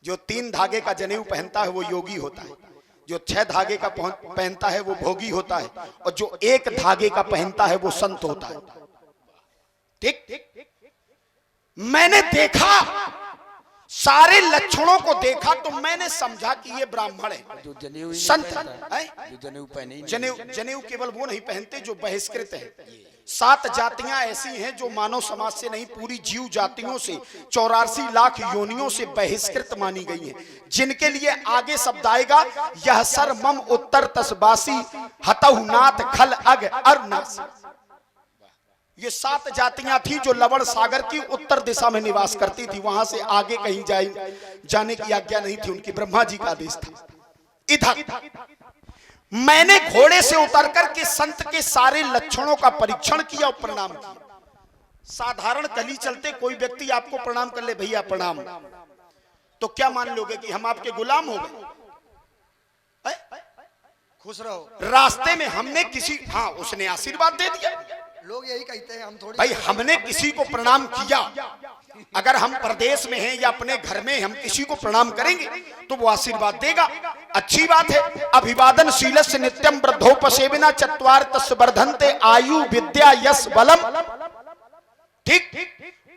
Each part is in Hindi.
जो 3 धागे का जनेऊ पहनता है वो योगी होता है, जो 6 धागे का पहनता है वो भोगी होता है, और जो 1 धागे का पहनता है वो संत होता है। ठीक, मैंने देखा, सारे लक्षणों को देखा तो मैंने समझा कि ये ब्राह्मण है, जो जनेऊ संत है, जो जनेऊ पहने, जनेऊ केवल वो नहीं पहनते जो बहिष्कृत है। 7 जातियां ऐसी हैं जो मानव समाज से नहीं, पूरी जीव जातियों से 84 लाख योनियों से बहिष्कृत मानी गई हैं, जिनके लिए आगे शब्द आएगा, यह सर मम उत्तर तसबासी हतहुनाथ खल अग अरनास। ये 7 जातियां थी जो लवण सागर की उत्तर दिशा में निवास करती थी, वहां से आगे कहीं जाने की आज्ञा नहीं थी उनकी, ब्रह्मा जी का आदेश था। इधर मैंने घोड़े से उतर करके संत के सारे लक्षणों का परीक्षण किया और प्रणाम किया। साधारण कली चलते कोई व्यक्ति आपको प्रणाम कर ले, भैया प्रणाम, तो क्या मान लोगे कि हम आपके गुलाम हो गए? खुश रहो। रास्ते में हमने किसी, हाँ उसने आशीर्वाद दे दिया, लोग यही कहते हैं, हम थोड़ी भाई हमने किसी को प्रणाम किया, अगर हम प्रदेश में हैं या अपने घर में हम किसी को प्रणाम करेंगे तो वो आशीर्वाद देगा, अच्छी बात है। अभिवादन शीलस्य नित्यम वृद्धोपसेविना चत्वार तस्य वर्धन्ते आयु विद्या यश बलम। ठीक,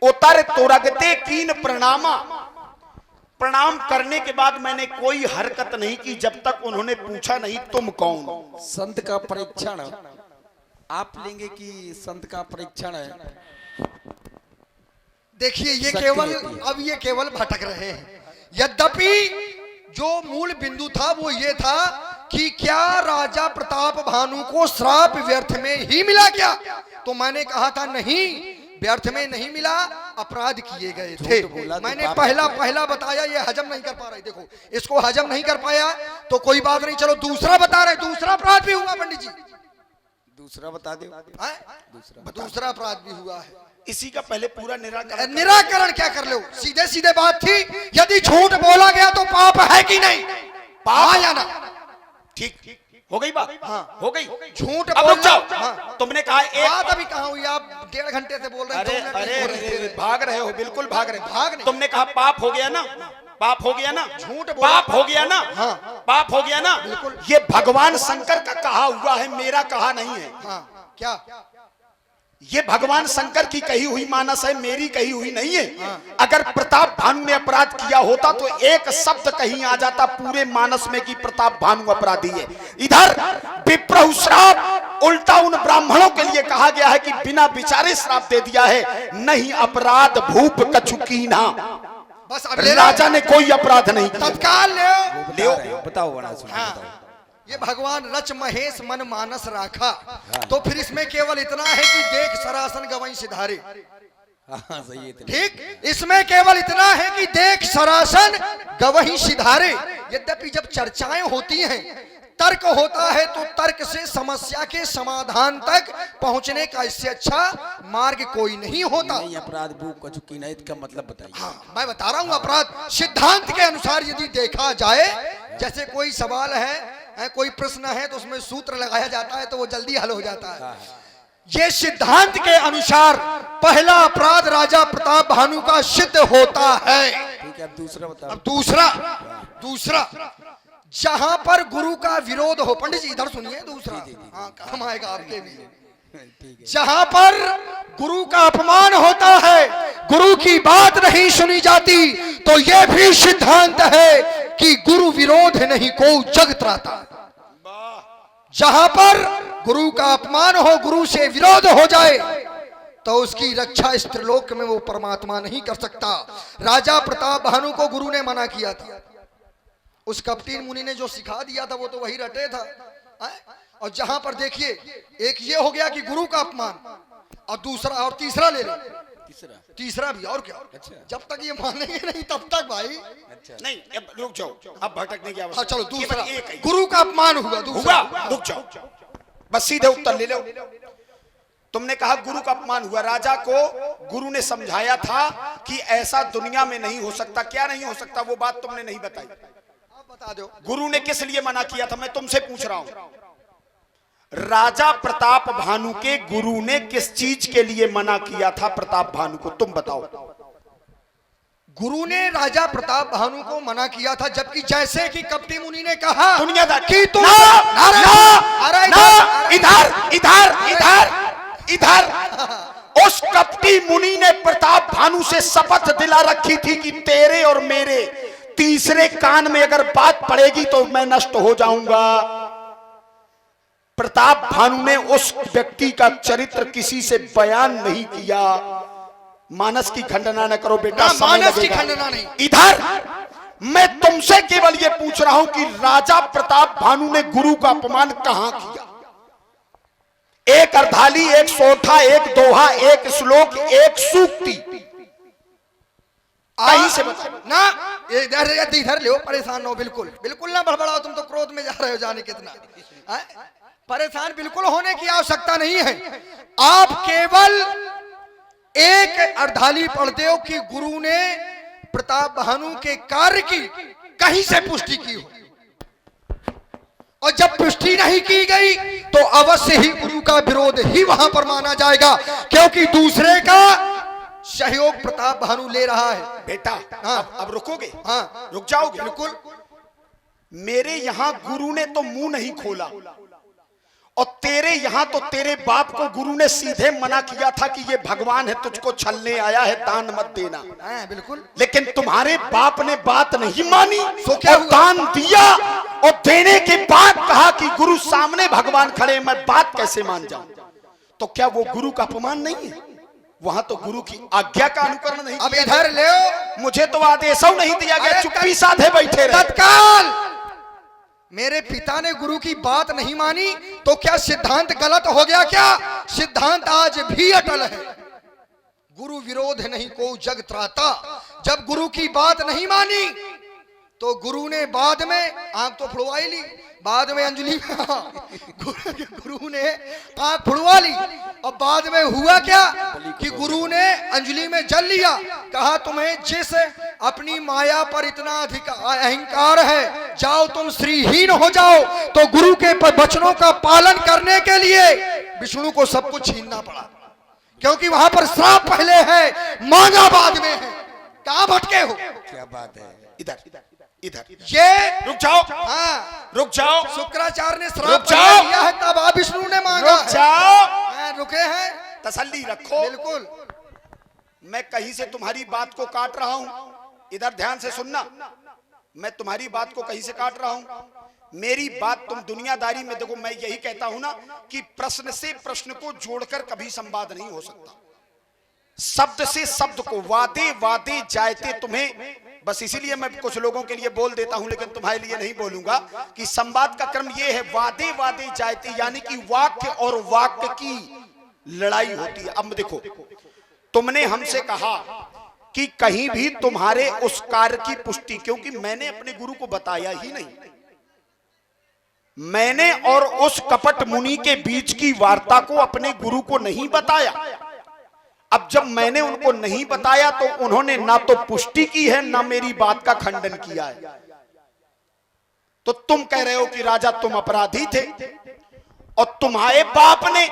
उतर तुरगते कीन प्रणामा। प्रणाम करने के बाद मैंने कोई हरकत नहीं की जब तक उन्होंने पूछा नहीं तुम कौन। संत का परीक्षण आप लेंगे कि संत का परीक्षण है? देखिए ये केवल, अब ये केवल भटक रहे हैं। यद्यपि जो मूल बिंदु था वो ये था कि क्या राजा प्रताप भानु को श्राप व्यर्थ में ही मिला क्या? तो मैंने कहा था नहीं, व्यर्थ में नहीं मिला, अपराध किए गए थे। मैंने पहला बताया, ये हजम नहीं कर पा रहे, देखो इसको हजम नहीं कर पाया तो कोई बात नहीं, चलो दूसरा बता रहे, दूसरा अपराध भी हुआ पंडित जी। दूसरा बता दो। दूसरा अपराध भी हुआ है, इसी का पहले पूरा निराकरण क्या कर लो। सीधे सीधे बात थी, यदि झूठ बोला गया तो पाप है कि नहीं? पाप या ना? ठीक हो गई बात? हाँ हो गई। झूठ अब रुक जाओ। हाँ। तुमने कहा एक बात अभी कहाँ हुई? आप 1.5 घंटे से बोल रहे हैं। अरे भाग रहे हो, बिल्कुल भाग रहे हो। भाग नहीं। तुमने कहा पाप हो गया ना, पाप हो गया ना, झूठ पाप हो गया ना, हाँ। पाप हो गया ना। ये भगवान शंकर का कहा हुआ है, मेरा कहा नहीं है। हाँ क्या? ये भगवान शंकर की कही हुई मानस है, मेरी कही हुई नहीं है। अगर प्रताप भानु ने अपराध किया होता तो एक शब्द कहीं आ जाता पूरे मानस में कि प्रताप भानु अपराधी है। इधर विप्रहु श्राप उल्टा उन ब्राह्मणों के लिए कहा गया है कि बिना विचारे श्राप दे दिया है, नहीं अपराध भूप कछुकीना। बस राजा ने कोई अपराध नहीं किया, तत्काल ले बताओ बड़ा सुनो। हाँ। ये भगवान रच महेश मन मानस राखा। तो फिर इसमें केवल इतना है कि देख सरासन गवई सिधारे। हाँ सही है। ठीक, इसमें केवल इतना है कि देख सरासन गवही सिधारे। यद्यपि जब चर्चाएं होती हैं, तर्क होता है, तो तर्क से समस्या के समाधान तक पहुंचने का इससे अच्छा मार्ग कोई नहीं होता। नहीं अपराध भूप का चुकी नहीं, इसका मतलब बताइए। हाँ मैं बता रहा हूँ, अपराध सिद्धांत के अनुसार यदि देखा जाए, जैसे कोई सवाल है, कोई प्रश्न है तो उसमें सूत्र लगाया जाता है तो वो जल्दी हल हो जाता है। ये सिद्धांत के अनुसार पहला अपराध राजा प्रताप भानु का सिद्ध होता है। ठीक है, अब दूसरा बताओ। अब दूसरा जहां पर गुरु का विरोध हो, पंडित जी इधर सुनिए, दूसरा हाँ काम आएगा आपके भी। जहां पर गुरु का अपमान होता है, गुरु की बात नहीं सुनी जाती, तो यह भी सिद्धांत है कि गुरु विरोध नहीं को जग त्राता। जहां पर गुरु का अपमान हो, गुरु से विरोध हो जाए, तो उसकी रक्षा इस त्रिलोक में वो परमात्मा नहीं कर सकता। राजा प्रताप भानु को गुरु ने मना किया था, उस कपटीन मुनि ने जो सिखा दिया था वो तो वही रटे था। और जहां पर देखिए, एक ये हो गया कि गुरु का अपमान, और दूसरा और तीसरा ले लो, तीसरा भी, और क्या? अच्छा। जब तक ये मानेंगे नहीं तब तक भाई। अच्छा। नहीं अब रुक जाओ, अब भटकने की आवश्यकता। चलो दूसरा, गुरु का अपमान हुआ, दूसरा रुक जाओ, बस सीधे उत्तर ले लो। तुमने कहा गुरु का अपमान हुआ, राजा को गुरु ने समझाया था कि ऐसा दुनिया में नहीं हो सकता। क्या नहीं हो सकता? वो बात तुमने नहीं बताई, बता दो। गुरु ने किस लिए मना किया था, मैं तुमसे पूछ रहा हूं। राजा प्रताप भानु के गुरु ने किस चीज के लिए मना किया था प्रताप भानु को, तुम बताओ। गुरु ने राजा प्रताप भानु को मना किया था, जबकि जैसे कि कपटी मुनि ने कहा दुनियादार कि तुम इधर उस कपटी मुनि ने प्रताप भानु से शपथ दिला रखी थी कि तेरे और मेरे तीसरे कान में अगर बात पड़ेगी तो मैं नष्ट हो जाऊंगा। प्रताप भानु ने उस व्यक्ति का चरित्र किसी से बयान नहीं किया। मानस की खंडना न करो बेटा, मानस की खंडना नहीं। इधर मैं तुमसे केवल ये पूछ रहा हूं कि राजा प्रताप भानु ने गुरु का अपमान कहां किया? एक अर्धाली, एक सोठा, एक दोहा, एक श्लोक, एक सूक्ति कहीं से बता ना। इधर ले, परेशान हो बिल्कुल बिल्कुल ना बड़बड़ाओ, तुम तो क्रोध में जा रहे हो जाने कितना। परेशान बिल्कुल होने की आवश्यकता नहीं है। आप केवल एक अर्धाली पढ़ते हो कि गुरु ने प्रताप भानु के कार्य की कहीं से पुष्टि की हो, और जब पुष्टि नहीं की गई तो अवश्य ही गुरु का विरोध ही वहां पर माना जाएगा, क्योंकि दूसरे का सहयोग प्रताप भानु ले रहा है। बेटा हाँ। अब रुकोगे? हाँ, रुक जाओगे? बिल्कुल। मेरे यहां गुरु ने तो मुंह नहीं खोला, और तेरे यहां तो तेरे बाप को गुरु ने सीधे मना किया था कि ये भगवान है, तुझको छलने आया है, दान मत देना। हाँ, बिल्कुल। लेकिन तुम्हारे बाप ने बात नहीं मानी, तो क्या और दान दिया, और देने के बाद कहा कि गुरु सामने भगवान खड़े, मैं बात कैसे मान जाऊं? तो क्या वो गुरु का अपमान नहीं है? वहां तो गुरु की आज्ञा का अनुकरण नहीं। अब इधर ले, मुझे तो आदेश नहीं दिया गया, चुप्पी साधे बैठे रहे। तत्काल मेरे पिता ने गुरु की बात नहीं मानी तो क्या सिद्धांत गलत हो गया? क्या सिद्धांत आज भी अटल है। गुरु विरोध नहीं को जग त्राता। जब गुरु की बात नहीं मानी तो गुरु ने बाद में आंख तो फुड़वाई ली, बाद में अंजलि गुरु ने आंख फुड़वा ली, और बाद में हुआ क्या कि गुरु ने अंजलि में जल लिया। कहा तुम्हें जिस अपनी माया पर इतना अधिक अहंकार है, जाओ तुम श्रीहीन हो जाओ। तो गुरु के वचनों का पालन करने के लिए विष्णु को सब कुछ छीनना पड़ा, क्योंकि वहां पर श्राप पहले है, मांगा बाद में है। कहां भटके हो? क्या बात है? इधर इधर ये रुक जाओ। हाँ, रुक जाओ। शुक्राचार्य ने रुक श्राप जाओ। दिया है, तब आप विष्णु ने मांगा रुक जाओ। है। रुके हैं, तसल्ली रखो। बिल्कुल। मैं कहीं से तुम्हारी बात को काट रहा हूं, इधर ध्यान से सुनना। मैं तुम्हारी बात को कहीं से काट रहा हूं। मेरी बात तुम दुनियादारी में देखो, मैं यही कहता हूं ना कि प्रश्न से प्रश्न को जोड़कर कभी संवाद नहीं हो सकता। शब्द से शब्द को वादे वादे जायते, तुम्हें बस इसीलिए मैं कुछ लोगों के लिए बोल देता हूं, लेकिन तुम्हारे लिए नहीं बोलूंगा कि संवाद का क्रम यह है, वादे वादे जायते, यानी कि वाक्य और वाक्य की लड़ाई होती है। अब देखो, तुमने हमसे कहा कि कहीं भी तुम्हारे उस कार्य की पुष्टि, क्योंकि मैंने अपने गुरु को बताया ही नहीं, मैंने और उस कपट मुनि के बीच की वार्ता को अपने गुरु को नहीं बताया। अब जब मैंने उनको नहीं बताया तो उन्होंने ना तो पुष्टि की है, ना मेरी बात का खंडन किया है। तो तुम कह रहे हो कि राजा तुम अपराधी थे, और तुम्हारे बाप ने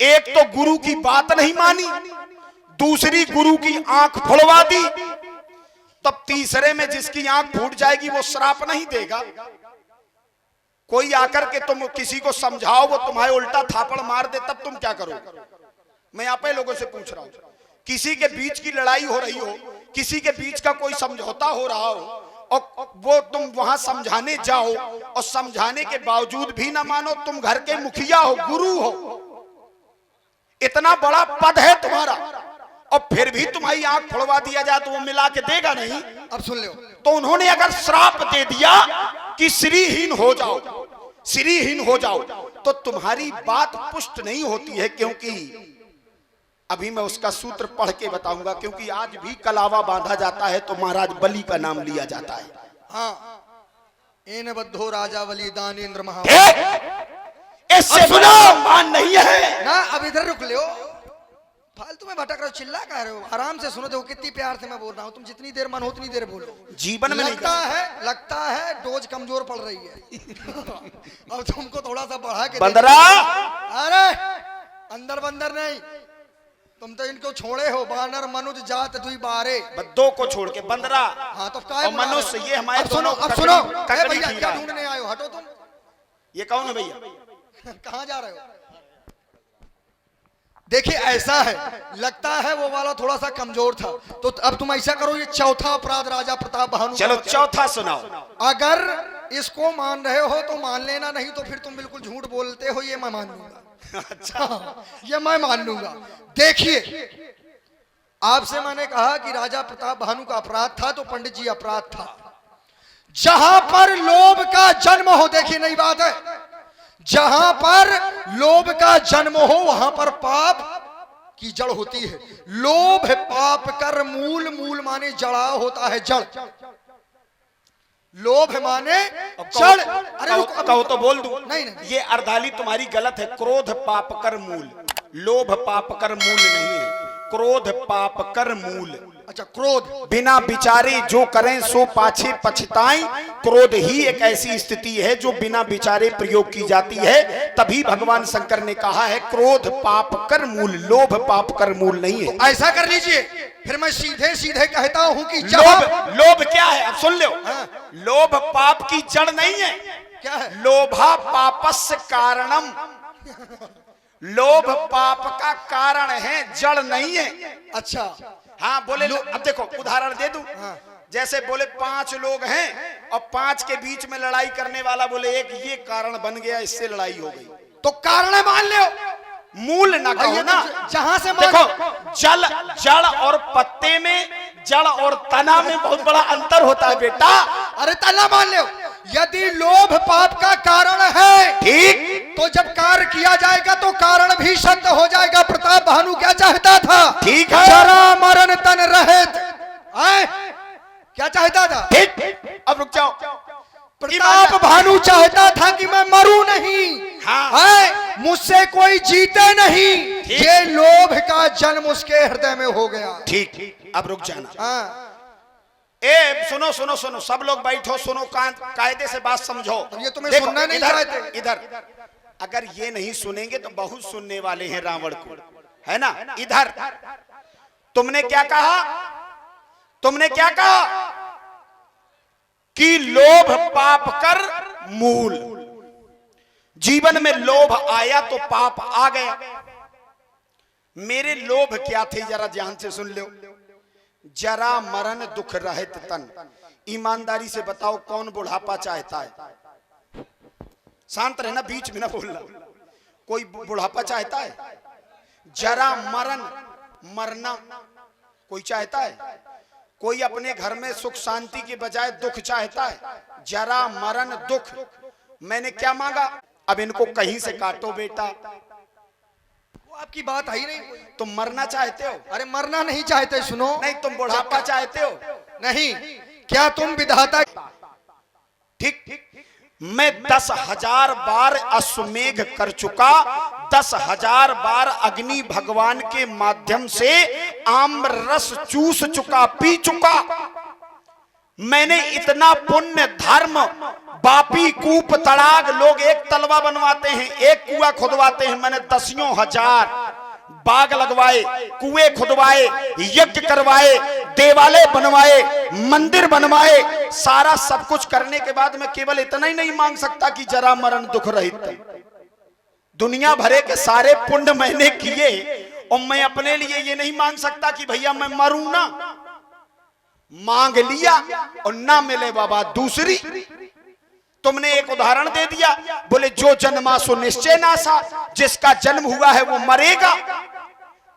एक तो गुरु की बात नहीं मानी, दूसरी गुरु की आंख फुड़वा दी, तब तीसरे में जिसकी आंख फूट जाएगी वो श्राप नहीं देगा। कोई आकर के तुम किसी को समझाओ, वो तुम्हारे उल्टा थापड़ मार दे, तब तुम क्या करोगे? मैं आप ही लोगों से पूछ रहा हूं, किसी के बीच की लड़ाई हो रही हो, किसी के बीच का कोई समझौता हो रहा हो, और वो तुम वहां समझाने जाओ, और समझाने के बावजूद भी ना मानो, तुम घर के मुखिया हो, गुरु हो, इतना बड़ा पद है तुम्हारा, और फिर भी तुम्हारी आंख फुड़वा दिया जाए तो वो मिला के देगा नहीं। अब सुन लो, तो उन्होंने अगर श्राप दे दिया कि श्रीहीन हो जाओ, श्रीहीन हो जाओ, तो तुम्हारी बात पुष्ट नहीं होती है, क्योंकि अभी मैं उसका सूत्र पढ़ के बताऊंगा। क्योंकि आज भी कलावा बांधा जाता है तो महाराज बलि का नाम लिया जाता है। हाँ, एन बद्धो राजा बलि दानेन्द्र महा, इससे सुनो मान नहीं है ना। अब इधर रुक लो, फालतू में भटक रहे हो, चिल्ला कह रहे हो, आराम से सुनो। देखो कितनी प्यार से मैं बोल रहा हूँ, तुम जितनी देर मन हो उतनी देर बोलो। जीवन में लगता है डोज कमजोर पड़ रही है। अब तुमको थोड़ा सा बढ़ा के बंदरा, अरे अंदर बंदर नहीं, तुम तो इनको छोड़े हो, बानर मनुज जात दुई बारे। दो को छोड़ के बंदरा हाँ तो काय और मनुष्य, ये हमारे अब सुनो, दोनों अब सुनो। ककड़ी ए भैया खीरा क्या है। ढूंढने आए हो, हटो तुम। ये कौन है भैया? कहाँ जा रहे हो? देखिए ऐसा है, लगता है वो वाला थोड़ा सा कमजोर था, तो अब तुम ऐसा करो, ये चौथा अपराध राजा प्रताप बहादुर। चलो चौथा सुनाओ। अगर इसको मान रहे हो तो मान लेना, नहीं तो फिर तुम बिल्कुल झूठ बोलते हो, ये मैं मान लूंगा। अच्छा ये मैं मान लूंगा। देखिए आपसे मैंने कहा कि राजा प्रताप बहादुर का अपराध था, तो पंडित जी अपराध था जहां पर लोभ का जन्म हो। देखिए नई बात है, जहां पर लोभ का जन्म हो वहां पर पाप की जड़ होती है। लोभ पाप कर मूल, मूल माने जड़ा होता है, जड़। लोभ माने जड़। अरे कहो तो बोल दूं। नहीं नहीं, ये अर्धाली तुम्हारी गलत है। क्रोध पाप कर मूल, लोभ पाप कर मूल नहीं है, क्रोध पाप कर मूल। अच्छा क्रोध, बिना विचारे जो करें सो पाछे पछताएं। क्रोध ही एक ऐसी स्थिति है जो बिना विचारे प्रयोग की जाती है। तभी भगवान शंकर ने कहा है क्रोध पाप कर मूल, लोभ पाप कर मूल नहीं है। तो ऐसा कर लीजिए, फिर मैं सीधे सीधे कहता हूं कि लोभ क्या है अब सुन लो। हाँ। लोभ पाप की जड़ नहीं है। क्या है? लोभा पापस्य कारणम। लोभ पाप का कारण है, जड़ नहीं है। अच्छा हाँ बोले अब देखो उदाहरण दे दूं। हाँ। जैसे बोले 5 लोग हैं और 5 के बीच में लड़ाई करने वाला बोले एक, ये कारण बन गया, इससे लड़ाई हो गई, तो कारण मान लो, मूल ना कहो ना। जहां से देखो जड़ और पत्ते में, जड़ और तना में बहुत बड़ा अंतर होता है बेटा। अरे तना मान लो, यदि लोभ पाप का कारण है, ठीक, तो जब कार्य किया जाएगा तो कारण भी सत्य हो जाएगा। प्रताप भानु क्या चाहता था? ठीक है, जरा मरण तन रहित। क्या चाहता था? ठीक। अब रुक जाओ। प्रताप भानु चाहता था कि मैं मरूं नहीं, हाँ। मुझसे कोई जीते नहीं। ये लोभ का जन्म उसके हृदय में हो गया। ठीक, अब रुक जाना। हाँ। ए सुनो सुनो सुनो, सब लोग बैठो, सुनो, कायदे से बात समझो। ये तुम्हें सुनना नहीं चाहते। इधर अगर ये नहीं सुनेंगे तो बहुत सुनने वाले हैं रावण को, है ना। इधर तुमने क्या कहा? तुमने क्या कहा कि लोभ पाप कर मूल। जीवन में लोभ आया तो पाप आ गया। मेरे लोभ क्या थे जरा ध्यान से सुन लो। जरा मरण दुख रहित तन। ईमानदारी से बताओ कौन बुढ़ापा चाहता है? शांत रहना, बीच में ना बोलना। कोई बुढ़ापा चाहता है? जरा मरण, मरना कोई चाहता है? कोई अपने घर में सुख शांति के बजाय दुख चाहता है? जरा मरण दुख। मैंने क्या मांगा? अब इनको कहीं से काटो बेटा। वो आपकी बात है ही नहीं। तुम मरना चाहते हो? अरे मरना नहीं चाहते, सुनो। नहीं, तुम बुढ़ापा चाहते हो? नहीं। क्या तुम विधाता? ठीक, मैं 10,000 बार अश्वमेघ कर चुका, 10,000 बार अग्नि भगवान के माध्यम से आम्र रस चूस चुका, पी चुका। मैंने इतना पुण्य धर्म, बापी कूप तड़ाग, लोग एक तलवा बनवाते हैं, एक कुआं खुदवाते हैं, मैंने 10,000 बाग लगवाए, कुएं खुदवाए, यज्ञ करवाए, देवालय बनवाए, मंदिर बनवाए। सारा सब कुछ करने के बाद मैं केवल इतना ही नहीं मांग सकता कि जरा मरण दुख रहित। दुनिया भरे के सारे पुण्य मैंने किए और मैं अपने लिए ये नहीं मांग सकता कि भैया मैं मरूं ना। मांग लिया और ना मिले बाबा दूसरी। तुमने एक उदाहरण दे दिया, बोले जो जन्मा सो निश्चय नासा। जिसका जन्म हुआ है वो मरेगा।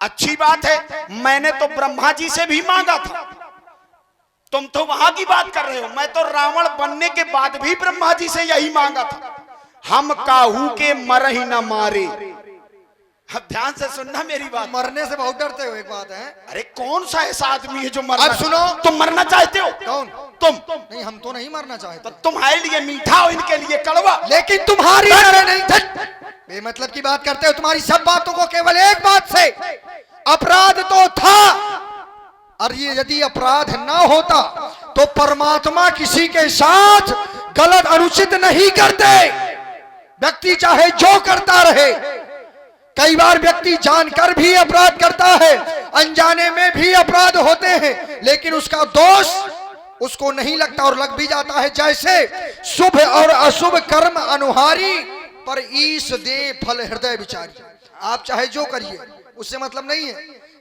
अच्छी बात है, मैंने तो ब्रह्मा जी से भी मांगा था। तुम तो वहां की बात कर रहे हो। मैं तो रावण बनने के बाद भी ब्रह्मा जी से यही मांगा था, हम काहू के मर ही न मारे। अब ध्यान से सुनना मेरी बात। मरने से बहुत डरते हो, एक बात है। अरे कौन सा ऐसा आदमी है जो मरना? अब सुनो, तुम मरना चाहते हो? कौन? तुम। नहीं, हम तो नहीं मरना चाहते। तो तुम्हारे लिए मीठा और इनके लिए कड़वा। लेकिन तुम्हारी नहीं, बेमतलब की बात करते हो। तुम्हारी सब बातों को केवल एक बात से, अपराध तो था, और ये यदि अपराध ना होता तो परमात्मा किसी के साथ गलत अनुचित नहीं करते। व्यक्ति चाहे जो करता रहे, कई बार व्यक्ति जानकर भी अपराध करता है, अनजाने में भी अपराध होते हैं, लेकिन उसका दोष उसको नहीं लगता और लग भी जाता है। जैसे शुभ और अशुभ कर्म अनुहारी, पर ईश दे फल हृदय विचारी। आप चाहे जो करिए, उससे मतलब नहीं है,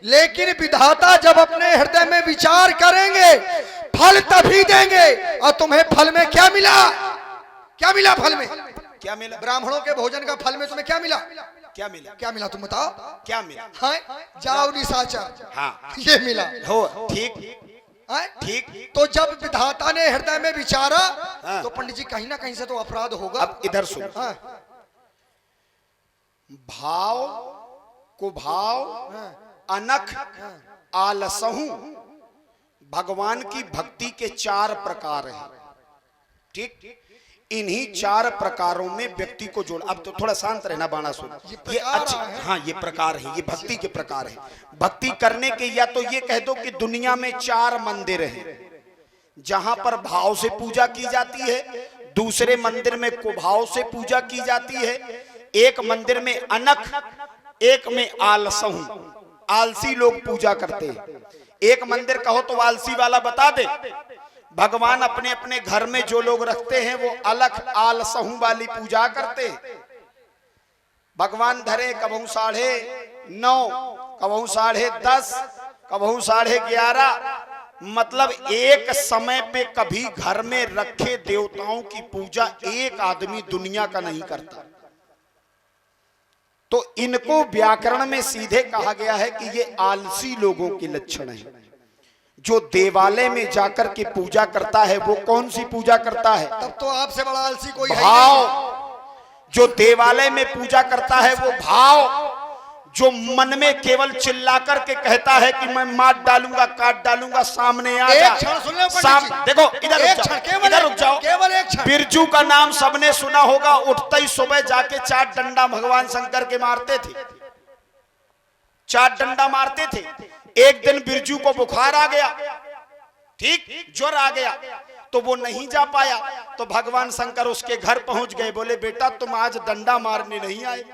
लेकिन विधाता जब अपने हृदय में विचार करेंगे फल तभी देंगे। और तुम्हें फल में क्या मिला? क्या मिला फल में? क्या मिला? ब्राह्मणों के भोजन का फल में तुम्हें क्या मिला? क्या मिला? क्या मिला तुम बताओ? क्या मिला? हाँ, जाओ निशाचर। हाँ, ये मिला। हो ठीक हाँ? ठीक। तो जब विधाता ने हृदय में विचारा, हाँ। तो पंडित जी कहीं ना कहीं से तो अपराध होगा। अब इधर सुन, हाँ, भाव को भाव अनख आलसहू भगवान की भक्ति के 4 प्रकार हैं। ठीक, इन्हीं 4 प्रकारों में व्यक्ति को जोड़। अब तो थोड़ा शांत रहना बाणा सुन। ये अच्छे, हाँ ये प्रकार हैं, ये भक्ति के प्रकार हैं। भक्ति करने के, या तो ये कह दो कि दुनिया में 4 मंदिर हैं जहां पर भाव से पूजा की जाती है, दूसरे मंदिर में कुभाव से पूजा की जाती है, एक मंदिर में अनख, एक में आलसहू, आलसी लोग पूजा करते हैं। एक मंदिर कहो तो आलसी वाला बता दे, भगवान अपने अपने घर में जो लोग रखते हैं वो अलग आलसहू वाली पूजा करते हैं। भगवान धरे कबहू 9:30, कबहू 10:30, कबहू 11:30, मतलब एक समय पे कभी घर में रखे देवताओं की पूजा एक आदमी दुनिया का नहीं करता। तो इनको व्याकरण में सीधे कहा गया है कि ये आलसी लोगों के लक्षण है। जो देवालय में जाकर के पूजा करता है वो कौन सी पूजा करता है? तब तो आपसे बड़ा आलसी कोई है भाव। जो देवालय में पूजा करता है वो भाव, जो मन में केवल चिल्ला करके कहता है कि मैं मार डालूंगा, काट डालूंगा, सामने आ जा। देखो इधर रुक जाओ। बिरजू का नाम सबने सुना होगा, उठते ही सुबह जाके 4 डंडा भगवान शंकर के मारते थे, 4 डंडा मारते थे। एक दिन बिरजू को बुखार आ गया, ठीक, ज्वर आ गया, तो वो नहीं जा पाया। तो भगवान शंकर उसके घर पहुंच गए, बोले बेटा तुम आज डंडा मारने नहीं आए।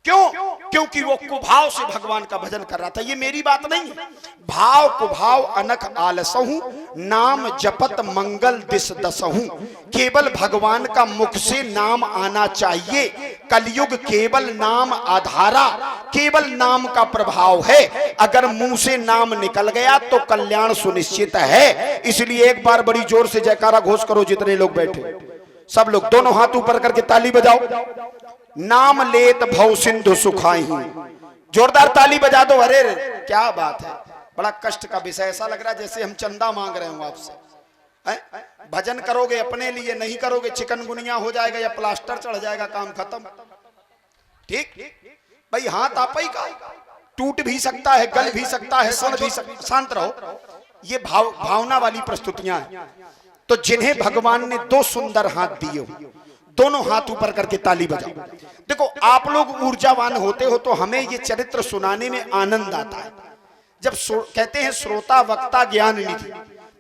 क्यों? क्योंकि वो कुभाव से भगवान का भजन कर रहा था। ये मेरी बात नहीं है। भाव कुभाव अनख आलसहू, नाम जपत मंगल दिस दसहू। केवल भगवान का मुख से नाम आना चाहिए। कलयुग केवल नाम आधारा, केवल नाम का प्रभाव है। अगर मुंह से नाम निकल गया तो कल्याण सुनिश्चित है। इसलिए एक बार बड़ी जोर से जयकारा घोष करो, जितने लोग बैठे सब लोग दोनों हाथ ऊपर करके ताली बजाओ। नाम लेत भव सिंधु सुखाई। जोरदार ताली बजा दो। अरे क्या बात है, बड़ा कष्ट का विषय। ऐसा लग रहा है जैसे हम चंदा मांग रहे हो आपसे। भजन करोगे अपने लिए, नहीं करोगे चिकनगुनिया हो जाएगा या प्लास्टर चढ़ जाएगा, काम खत्म। ठीक भाई, हाथ आप ही का टूट भी सकता है, गल भी सकता है, सड़ भी सकता। शांत रहो। ये भावना वाली प्रस्तुतियां हैं। तो जिन्हें भगवान ने 2 सुंदर हाथ दिए, दोनों हाथ ऊपर करके ताली बजाओ। देखो आप लोग ऊर्जावान होते हो तो हमें ये चरित्र सुनाने में आनंद आता है। जब कहते हैं श्रोता वक्ता ज्ञान निधि,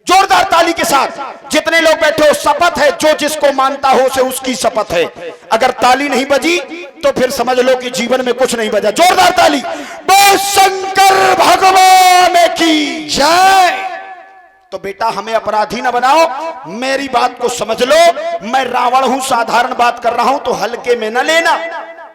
जोरदार ताली के साथ जितने लोग बैठे हो, शपथ है जो जिसको मानता हो से उसकी शपथ है। अगर ताली नहीं बजी तो फिर समझ लो कि जीवन में कुछ नहीं बजा। जोरदार ताली। बोल शंकर भगवान की जय। तो बेटा हमें अपराधी ना बनाओ, मेरी बात को समझ लो। मैं रावण हूं, साधारण बात कर रहा हूं तो हल्के में न लेना।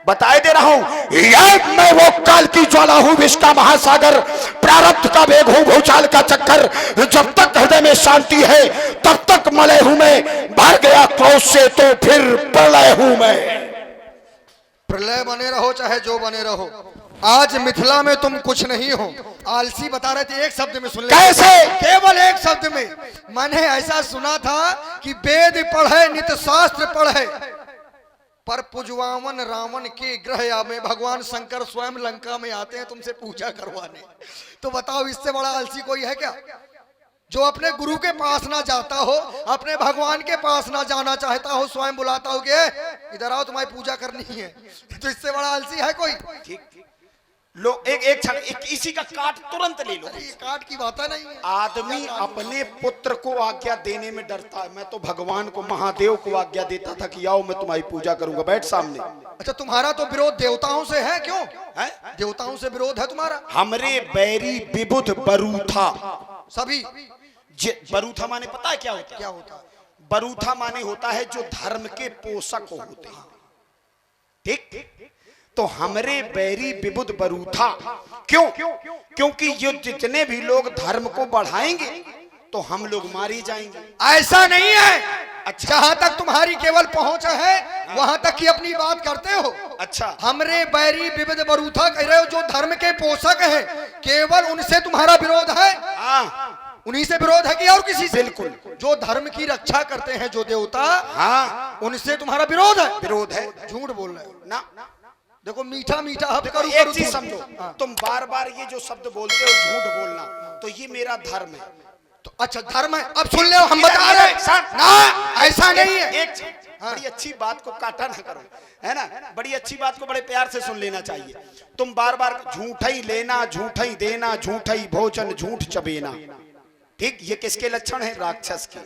बताए दे रहा हूं, यह मैं वो काल की ज्वाला हूं, विष का महासागर, प्रारब्ध का वेग हूं, भूचाल का चक्कर। जब तक हृदय में शांति है तब तक मलय हूं मैं, भर गया क्रोध से तो फिर प्रलय हूं मैं। प्रलय बने रहो चाहे जो बने रहो, आज मिथिला में तुम कुछ नहीं हो। आलसी बता रहे थे, एक शब्द में सुन ले। कैसे? केवल एक शब्द में। मैंने ऐसा सुना था कि वेद पढ़े नित शास्त्र पढ़े, पर पुजवावन रावण के ग्रह में भगवान शंकर स्वयं लंका में आते हैं तुमसे पूजा करवाने। तो बताओ इससे बड़ा आलसी कोई है क्या? जो अपने गुरु के पास ना जाता हो, अपने भगवान के पास ना जाना चाहता हो, स्वयं बुलाता हो कि इधर आओ तुम्हारी पूजा करनी है। तो इससे बड़ा आलसी है कोई? ठीक। लोग एक क्षण इसी का काट तुरंत ले लो। अरे ये काट की बात है नहीं है। आदमी अपने पुत्र को आज्ञा देने में डरता है। मैं तो भगवान को, महादेव को आज्ञा देता था कि आओ मैं तुम्हारी पूजा करूंगा, बैठ सामने। अच्छा तुम्हारा तो विरोध देवताओं से है, क्यों है? देवताओं से विरोध है तुम्हारा? हमरे बैरी विबुध बरूथा। सभी बरूथा माने पता है क्या होता है? क्या होता है? बरूथा माने होता है जो धर्म के पोषक होते हैं, ठीक? तो हमरे बैरी विबुध बरूथा, क्यों? क्योंकि ये जितने भी लोग धर्म को बढ़ाएंगे तो हम लोग मारे जाएंगे। ऐसा नहीं है। अच्छा, जहां तक तुम्हारी केवल पहुंच है वहां तक की अपनी बात करते हो। अच्छा, हमरे बैरी विविध बरूथा कह रहे हो, जो धर्म के पोषक हैं, केवल उनसे तुम्हारा विरोध है? हाँ, उन्हीं से विरोध है कि और किसी से? बिल्कुल। जो धर्म की रक्षा करते हैं, जो देवता, हाँ, उनसे तुम्हारा विरोध है? विरोध है। झूठ बोल रहे हो ना। देखो मीठा मीठा हब करूं, एक चीज समझो, तुम बार बार ये जो शब्द बोलते हो झूठ बोलना, तो ये मेरा धर्म है। तो अच्छा धर्म है। अब सुन ले, हम बता रहे ना, ऐसा नहीं है। एक बड़ी अच्छी बात को काटा ना करो, है ना? बड़ी अच्छी बात को बड़े प्यार से सुन लेना चाहिए। तुम बार बार झूठ ही लेना, झूठ ही देना, झूठ ही भोजन, झूठ चबेना, ठीक? ये किसके लक्षण है? राक्षस के।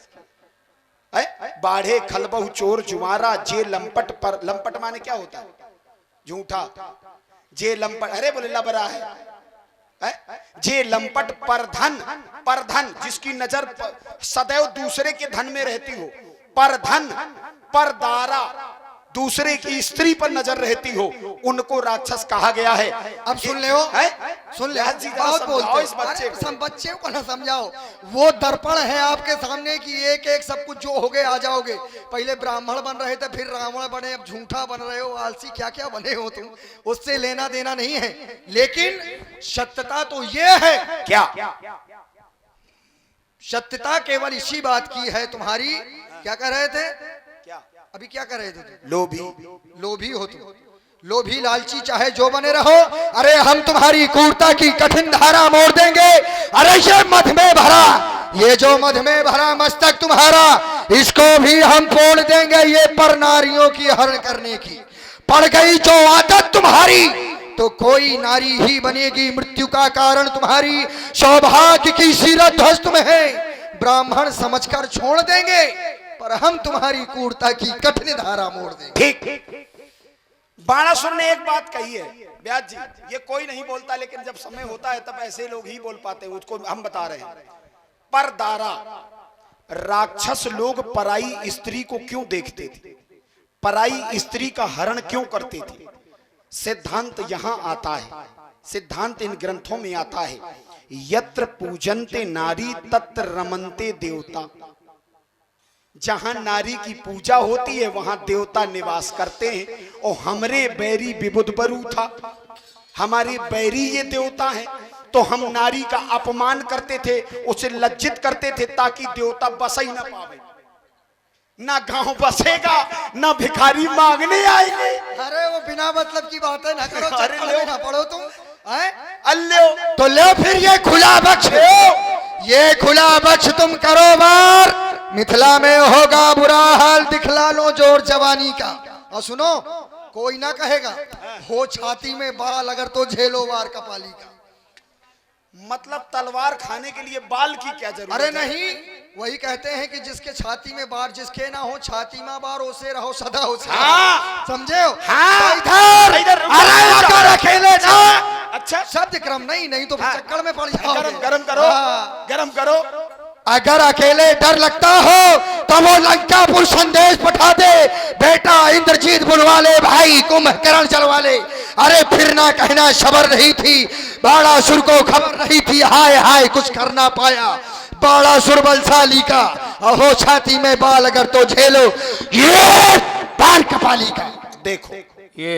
बाढ़े खलबहु चोर जुमारा, जे लंपट पर, लंपट माने क्या होता है? झूठा। जे लंपट, अरे बोले लबरा है। जे लंपट पर धन, पर धन जिसकी नजर सदैव दूसरे के धन में रहती हो, पर धन, पर दारा दूसरे की स्त्री पर नजर रहती हो, उनको राक्षस कहा गया है। अब सुन ले, सुन ले, बहुत बोलते इस बच्चे को। बच्चे को ना समझाओ। वो दर्पण है आपके सामने कि एक एक सब कुछ जो हो गए आ जाओगे। पहले ब्राह्मण बन रहे थे, फिर रावण बने, अब झूठा बन रहे हो, आलसी क्या क्या बने हो तुम। उससे लेना देना नहीं है, लेकिन सत्यता तो ये है। क्या सत्यता केवल इसी बात की है तुम्हारी। क्या कह रहे थे? अभी क्या कर रहे थे? लोभी। लोभी हो तुम, लोभी लालची चाहे जो बने रहो। अरे हम तुम्हारी क्रूरता की कठिन धारा मोड़ देंगे। अरे ये मध में भरा, ये जो मध में भरा मस्तक तुम्हारा, इसको भी हम फोड़ देंगे। ये पर नारियों की हरण करने की पड़ गई जो आदत तुम्हारी, तो कोई नारी ही बनेगी मृत्यु का कारण तुम्हारी। सौभाग्य की सीरत ध्वस्त में है, ब्राह्मण समझकर छोड़ देंगे, पर हम तुम्हारी क्रूरता की कठिन धारा मोड़ देंगे। ठीक। बाणासुर ने एक बात कही है व्यास जी, ये कोई नहीं बोलता, लेकिन जब समय होता है तब ऐसे लोग ही बोल पाते हैं, उसको हम बता रहे हैं। पर दारा, राक्षस लोग पराई स्त्री को क्यों देखते थे? पराई स्त्री का हरण क्यों करते थे? सिद्धांत यहां आता है, सिद्धांत इन ग्रंथों में आता है। यत्र पूजन्ते नारी तत्र रमन्ते देवता। जहां नारी की पूजा होती है वहां देवता निवास करते हैं। और हमरे बैरी विबुध बरूथा, हमारे बैरी ये देवता हैं, तो हम नारी का अपमान करते थे, उसे लज्जित करते थे, ताकि देवता बस ही ना पावे। ना गांव बसेगा, ना भिखारी मांगने आएंगे। अरे वो बिना मतलब की बात है ना करो, चक्कर में ना पड़ो तुम। अल्लो तो ले फिर ये खुला बख्श, ये खुला बख्श तुम करो बार। मिथिला में होगा बुरा हाल, दिखला लो जोर जवानी का। और सुनो, कोई ना कहेगा हो छाती में बाल, अगर तो झेलो वार कपाली का। मतलब तलवार खाने के लिए बाल की क्या जरूरत? अरे नहीं, वही कहते हैं कि जिसके छाती में बार, जिसके ना हो छाती में बार, उसे रहो सदा हो। हाँ। समझे हो? हाँ। इधर अरे अकेले ना। अच्छा, शब्द क्रम नहीं तो हाँ। चक्कर में पड़ जाओगे। गरम करो, गरम करो। अगर अकेले डर लगता हो तो वो लंकापुर संदेश पठा दे, बेटा इंद्रजीत बुलवा ले, भाई कुंभकर्ण चलवा ले। अरे फिर ना कहना खबर नहीं थी, बाणासुर को खबर नहीं थी, हाय हाय कुछ करना पाया बाणासुर बलशाली का। अहो छाती में बाल अगर तो झेलो, ये बाल कपाली का। देखो ये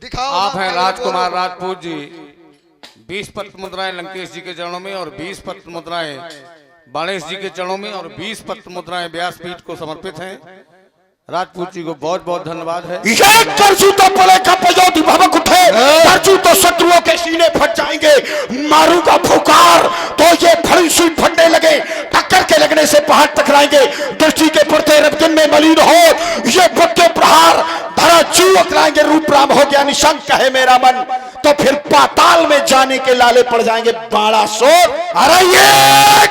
दिखाओ, आप हैं राजकुमार राजपूत जी। 20 पत्र मुद्राएं लंकेश जी के चरणों में और 20 पत्र मुद्राएं बाणेश जी के चरणों में और 20 पत्र मुद्राएं व्यासपीठ को समर्पित हैं। राजपूत जी को बहुत बहुत धन्यवाद है। तो पले का पयोधि भवक उठे, तो शत्रुओं के सीने फट जाएंगे। मारूंगा फुकार तो ये फड़ी फटने लगे, टक्कर के लगने से पहाड़ टकराएंगे। दृष्टि के पुरते रबगिन में मलिन हो, ये बुद्ध प्रहार धरा धरा चू उतराएंगे, रूप राम हो गया निशंक है मेरा मन, तो फिर पाताल में जाने के लाले पड़ जाएंगे बाड़ा सोर। अरे ये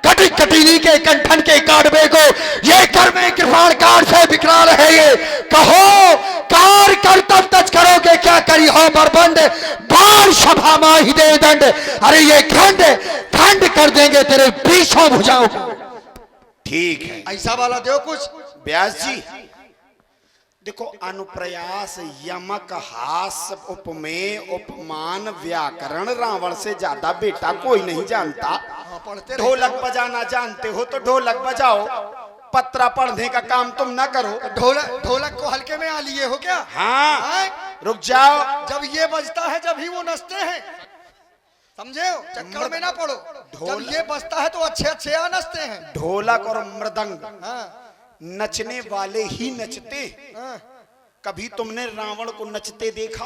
कटी कटीली के कंठन के काटवे को ये कर में कृपाण कार से बिखरा रहे, ये कहो कार कर्तव्य तज करोगे क्या करी हो बरबंड, बाल सभा माही दे दंड। अरे ये खंड खंड कर देंगे तेरे बीसों भुजाओं को। ठीक है ऐसा वाला दो कुछ। व्यास जी देखो, अनुप्रयास यमक हास उपमेय उपमान व्याकरण रावण से ज्यादा बेटा कोई नहीं जानता। ढोलक बजाना जानते हो तो ढोलक बजाओ, पत्रा पढ़ने का काम तुम ना करो। ढोलक को हल्के में आ लिए हो क्या? हाँ रुक जाओ, जब ये बजता है जब ही वो नचते हैं, समझे हो? चक्कर में ना पड़ो। जब ये बजता है तो अच्छे अच्छे आ नचते हैं। ढोलक और मृदंग हाँ। नचने वाले ही नचते। हाँ। कभी तुमने रावण को नचते देखा?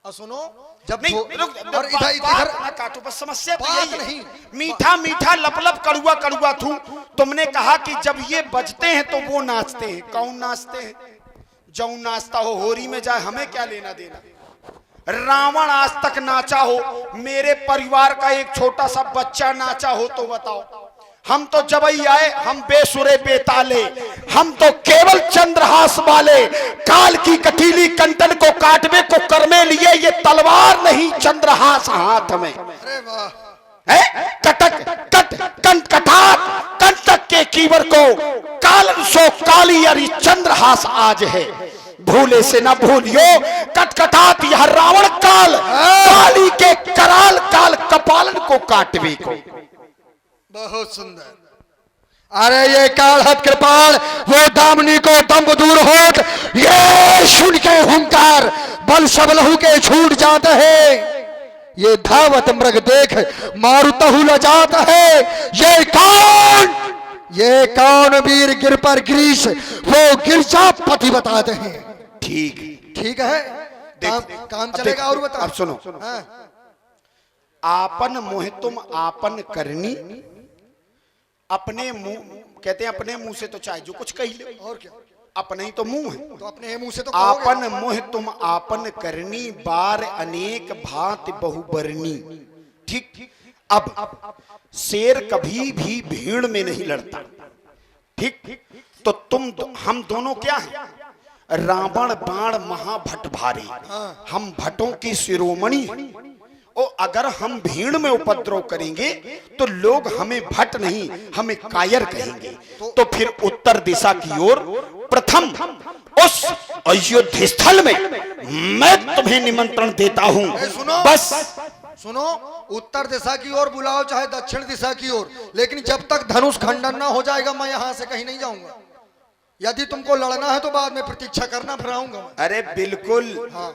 और सुनो, जब नहीं रुक, और इधर ना काटो, बस समस्या तो बात यही है। नहीं। मीठा मीठा लपलप कड़ुआ कड़ुआ थू, तुमने कहा कि जब ये बजते हैं तो वो नाचते हैं। कौन नाचते हैं? जौन नाचता हो होरी में जाए, हमें क्या लेना देना। रावण आज तक नाचा हो, मेरे परिवार का एक छोटा सा बच्चा नाचा हो तो बताओ। हम तो जब ही आए, हम बेसुरे बेताले, हम तो केवल चंद्रहास वाले, काल की कटीली कंटन को काटवे को करने लिए ये तलवार नहीं चंद्रहास हाथ में। अरे वाह, कटक कट कंट कटाक कंटक के कीवर को कालन सो काली अरि चंद्रहास आज है। भूले से ना भूलियो कटकटात यह रावण काल, काली के कराल काल कपालन को काटवे को। बहुत सुंदर। अरे ये काढ़त कृपाण वो दामनी को दम्ब दूर होत, ये सुन के हुंकार बल सब लहू के छूट जाते हैं। ये धावत मृग देख मारुतहु ल जाता है। ये कौन वीर गिर पर गिरीश वो गिरजा पति बताते हैं। ठीक ठीक है, काम चलेगा। और बता, अब सुनो। आपन मोह तुम आपन करनी, अपने मुंह कहते हैं, अपने मुंह से तो चाहे जो कुछ कही ले, और क्या, अपने ही तो मुंह है, तो अपने मुंह से तो आपन मोह तुम आपन करनी, बार अनेक भांति बहुबरनी। ठीक। अब शेर कभी भी भीड़ में नहीं लड़ता। ठीक। तो हम दोनों क्या हैं? रावण बाण महाभट भारी, हम भटों की शिरोमणि। और अगर हम भीड़ में उपद्रव करेंगे तो लोग हमें भट नहीं, हमें कायर कहेंगे। तो फिर उत्तर दिशा की ओर प्रथम उस अयोध्या स्थल में मैं तुम्हें निमंत्रण देता हूं। बस सुनो, उत्तर दिशा की ओर बुलाओ चाहे दक्षिण दिशा की ओर, लेकिन जब तक धनुष खंडन ना हो जाएगा मैं यहां से कहीं नहीं जाऊंगा। यदि तुमको लड़ना है तो बाद में प्रतीक्षा करना, फिर आऊंगा। अरे बिल्कुल। हाँ।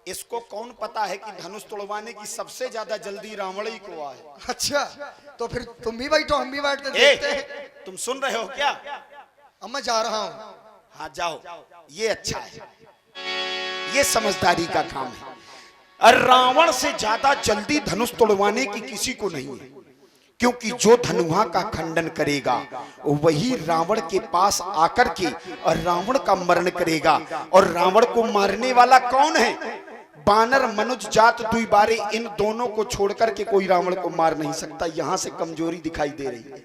इसको कौन पता है कि धनुष तोड़वाने की सबसे ज्यादा जल्दी रावण ही को है। अच्छा, तो फिर तुम भी बैठो, हम भी बैठते देखते हैं। तुम सुन रहे हो क्या? अब मैं जा रहा हूँ। हाँ जाओ, ये अच्छा है, ये समझदारी का काम है। और रावण से ज्यादा जल्दी धनुष तोड़वाने की किसी को नहीं है, क्योंकि जो धनुहा का खंडन करेगा वही रावण के पास आकर के और रावण का मरण करेगा। और रावण को मारने वाला कौन है? बानर मनुज जात दुई बारे, इन दोनों को छोड़कर के कोई रावण को मार नहीं सकता। यहां से कमजोरी दिखाई दे रही है।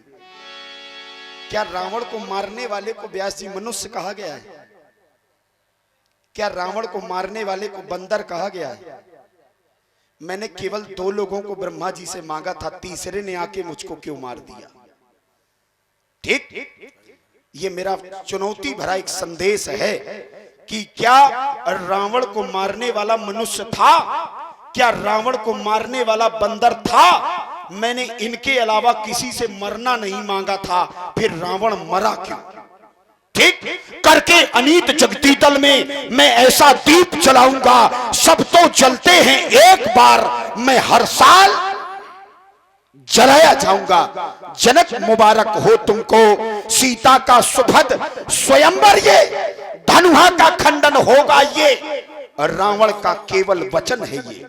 क्या रावण को मारने वाले को व्यास जी मनुष्य कहा गया है? क्या रावण को मारने वाले को बंदर कहा गया है? मैंने केवल 2 लोगों को ब्रह्मा जी से मांगा था, तीसरे ने आके मुझको क्यों मार दिया? ठीक। ये मेरा चुनौती भरा एक संदेश है कि क्या रावण को मारने वाला मनुष्य था? क्या रावण को मारने वाला बंदर था? मैंने इनके अलावा किसी से मरना नहीं मांगा था, फिर रावण मरा क्यों? ठीक करके अनीत जगती दल में मैं ऐसा दीप जलाऊंगा, सब तो जलते हैं एक बार, मैं हर साल जलाया जाऊंगा। जनक मुबारक हो तुमको, सीता का सुभद स्वयंवर ये, धनुहा का खंडन होगा ये, रावण का केवल वचन है ये।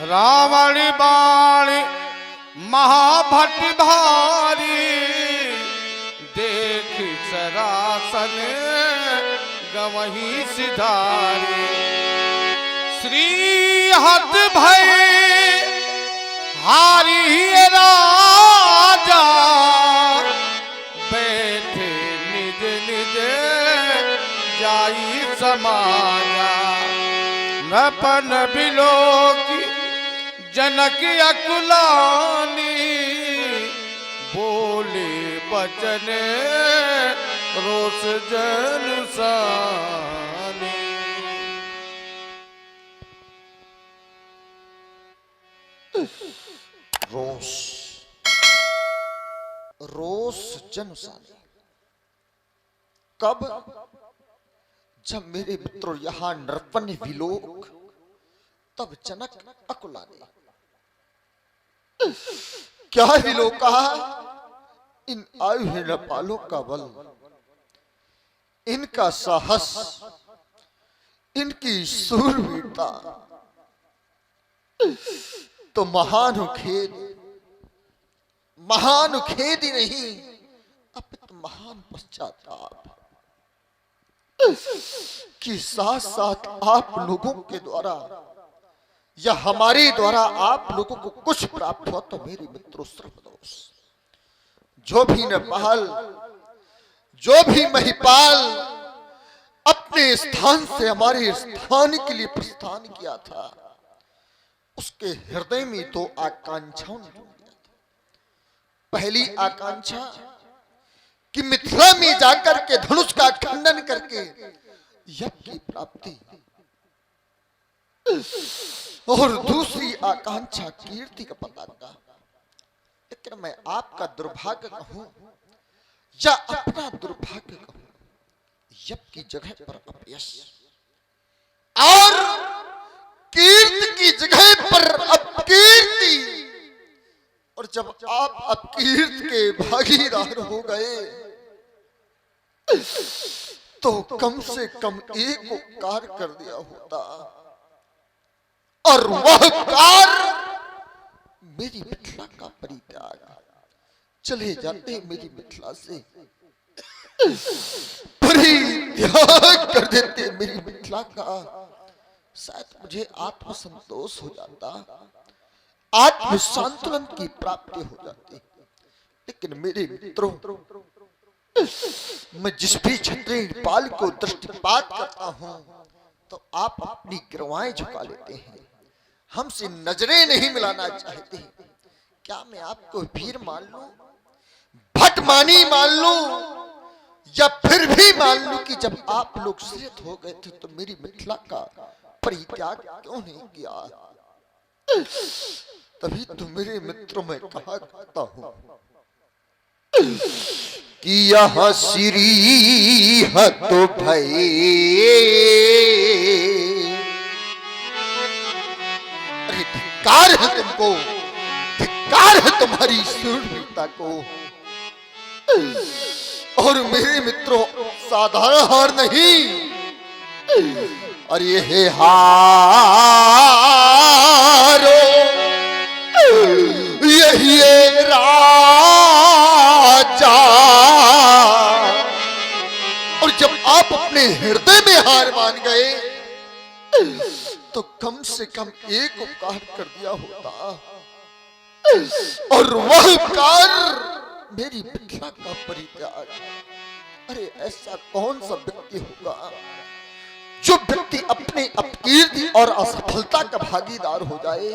रावण बाणी महाभट भारी, देख सरासन न वहीं सिधारे। श्री हत भय हारी राजा, बैठे निज निज जाई समाजा। नपन बिलोकी जनक अकुलानी, बोले बचन रोष जनुसानी। रोष रोष जनुसानी। कब? जब मेरे मित्रों यहां नृपन विलोक, तब जनक अकुलाने। क्या विलोक कहा? इन आयु नपालों का बल, इनका साहस, इनकी शूरवीरता तो महान खेद ही नहीं, अपितु महान पश्चाताप कि साथ साथ आप लोगों के द्वारा या हमारे द्वारा आप लोगों को कुछ प्राप्त हुआ तो मेरे मित्रों सर्वदोष। जो भी नपाल, जो भी महिपाल अपने स्थान से हमारे स्थान के लिए प्रस्थान किया था, उसके हृदय में दो आकांक्षाओं ने जोड़ दिया था। पहली आकांक्षा कि मिथिला में जाकर के धनुष का खंडन करके यज्ञ की प्राप्ति, और दूसरी आकांक्षा कीर्ति का पताका। लेकिन मैं आपका दुर्भाग्य कहूं या अपना दुर्भाग्य कहूं, यज्ञ की जगह पर अपयश और कीर्ति की जगह पर अपकीर्ति। और जब आप अपकीर्ति के भागीदार हो गए तो कम से कम एक उपकार कर दिया होता, और वह कार्य मेरी मिथिला का परित्याग। चले जाते मेरी मिथिला से, परित्याग कर देते मेरी मिथिला का, शायद मुझे आत्मसंतोष हो जाता, आत्म संतुलन की प्राप्ति हो जाती। लेकिन मेरे मित्रों, मैं जिस भी क्षत्रिय पाल को दृष्टिपात करता हूं तो आप अपनी गिरवाएं झुका लेते हैं, हमसे नजरें नहीं मिलाना चाहते। क्या मैं आपको वीर मान लूं, भटमानी मान लूं, या फिर भी मान लूं कि जब आप लोग श्रेष्ठ हो गए थे तो मेरी मिथिला का परित्याग क्यों नहीं किया? तभी तो मेरे मित्रों में कहा करता हूं कि यह श्री हत भई, अरे धिक्कार है तुमको, धिक्कार है तुम्हारी शूरवीरता को। और मेरे मित्रों, साधारण हार नहीं, और ये है हारो, यही है राजा। और जब आप अपने हृदय में हार मान गए तो कम से कम एक उपकार कर दिया होता, और वह उपकार मेरी मिथिला का परित्याग। अरे ऐसा कौन सा व्यक्ति होगा जो व्यक्ति अपने अपकीर्ति और असफलता का भागीदार हो जाए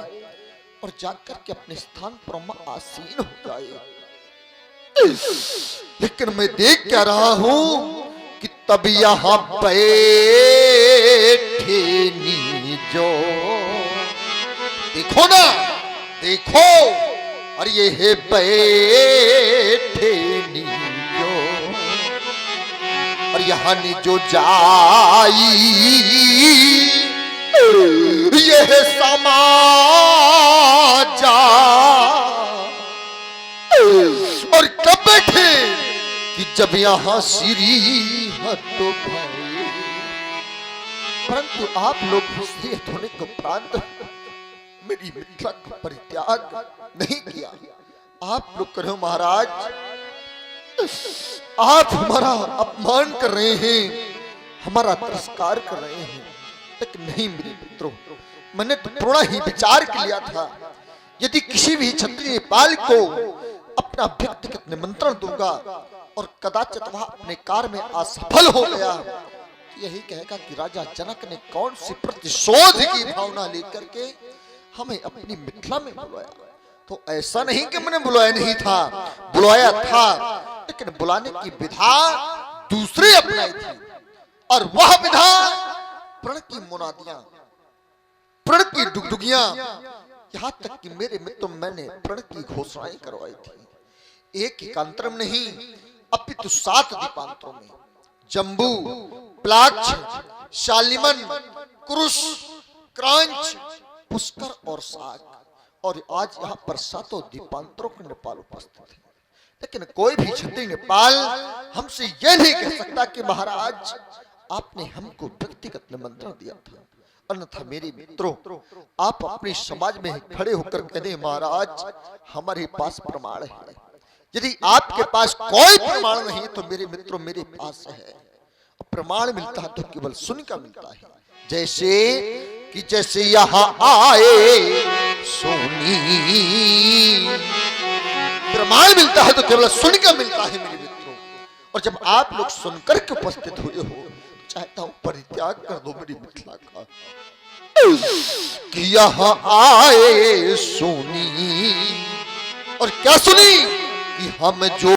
और जाकर के अपने स्थान पर आसीन हो जाए। लेकिन मैं देख क्या रहा हूं कि तब यहां बैठे नीजो, देखो ना, देखो, और ये है बैठे नीजो, और यहाँ नीजो जाई, ये है समाजा। और कब बैठे कि जब यहाँ श्री हत भई। परंतु आप लोग श्रेष्ठ होने के उपरांत मेरी मिथिला का परित्याग नहीं किया। आप लोग कह रहे हो महाराज आप हमारा अपमान कर रहे हैं, हमारा तिरस्कार कर रहे हैं। लेकिन नहीं मेरे मित्रों, मैंने तो थोड़ा ही विचार कर लिया था, यदि किसी भी क्षत्रिय बाल को अपना व्यक्तिगत निमंत्रण दूंगा और कदाचित वह अपने कार्य में असफल हो गया, यही कहेगा कि राजा जनक ने कौन सी प्रतिशोध की भावना लेकर के हमें अपनी मिथिला में बुलाया। तो ऐसा नहीं कि मैंने बुलाया नहीं था, बुलाया था, लेकिन बुलाने की विधा दूसरी अपनाई थी। और वह विधा प्रण की मुनादियां, प्रण की डुगडुगियां, यहां तक कि मेरे मित्र मैंने प्रण की घोषणाएं करवाई थी। एक एकांतर में नहीं, अपितु 7 दीपांतरों में, जम्बू, प्लाक्ष, शालिमन, कुरुश, क्रांच, पुष्कर और साग। और आज यहाँ पर 7 दीपांतरों के नेपाल उपस्थित है। लेकिन कोई भी क्षत्रिय नेपाल हमसे यह नहीं कह सकता कि महाराज आपने हमको व्यक्तिगत निमंत्रण दिया था। अन्यथा मेरे मित्रों, आप अपने समाज में खड़े होकर कहते महाराज हमारे पास प्रमाण है। यदि आपके पास कोई प्रमाण नहीं तो मेरे मित्रों मेरे पास है। प्रमाण मिलता है तो केवल सुन का मिलता है। जैसे यहाँ आए सोनी, प्रमाण मिलता है तो केवल सुन का मिलता है मेरे मित्रों। और जब आप लोग सुनकर के उपस्थित हुए हो, चाहता हूं परित्याग कर दो मेरी मिथिला का, कि यहाँ आए सुनी। और क्या सुनी कि हम जो